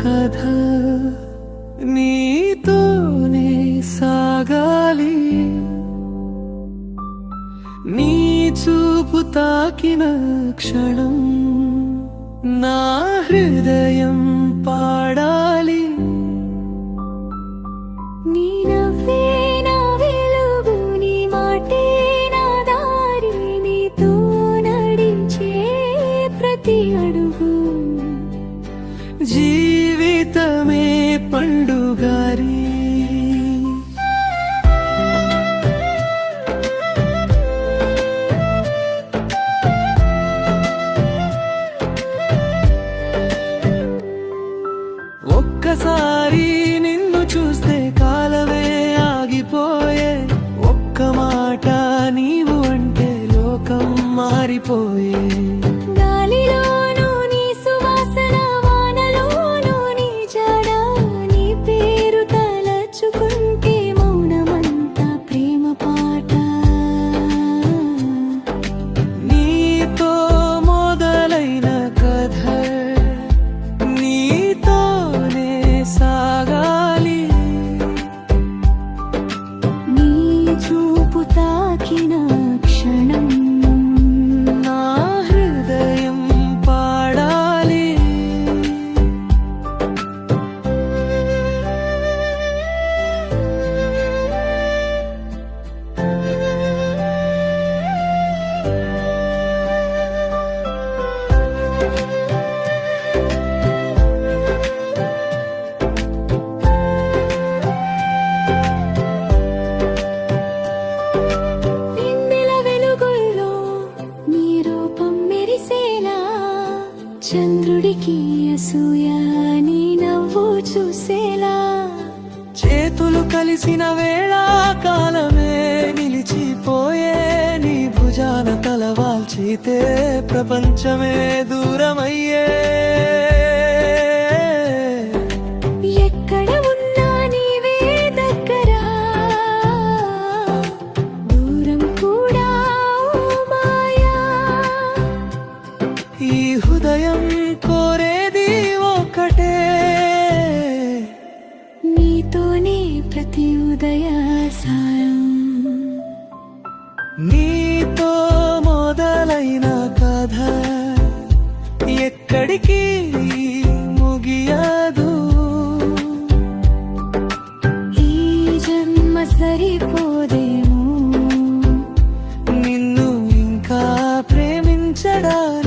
కథ నీతోనే సాగాలి. నీ చూపు తాకిన క్షణం నా హృదయం పాడాలి. నీ నవ్వే నా వెలుగు, నీ మాటే నా దారి, నీతో నడిచే ప్రతి అడుగు జీవితమే పండుగారి. ఒక్కసారి నిన్ను చూస్తే కాలమే ఆగిపోయే, ఒక్క మాట నీవు అంటే లోకం మారిపోయే. గాలిలోనూ నీ సువాసన, వానలోనూ నీ జాడ, నీ పేరు తలచుకుంటే మౌనమంతా ప్రేమ పాట. నీతో మొదలైన కథ నీతోనే సాగాలి. నీ చూపు తాకిన క్షణం నా హృదయం పాడాలి. వెన్నెల వెలుగుల్లో నీ రూపం మెరిసేలా, చంద్రుడికి అసూయ నీ నవ్వు చూసేలా. చేతులు కలిసిన వేళ కాలమే నిలిచిపోయే, నీ భుజాన తలవాల్చితే ప్రపంచమే దూరమయ్యే. ఎక్కడ ఉన్నా నీవే దగ్గరా, దూరం కూడా ఓ మాయా. ఈ హృదయం కోరేది ఒక్కటే, నీతోనే ప్రతి ఉదయ సాయం. నీతో మొదలైన కథ ఎక్కడికి ముగియదు. ఈ జన్మ సరిపోదేమో నిన్ను ఇంకా ప్రేమించడానికి.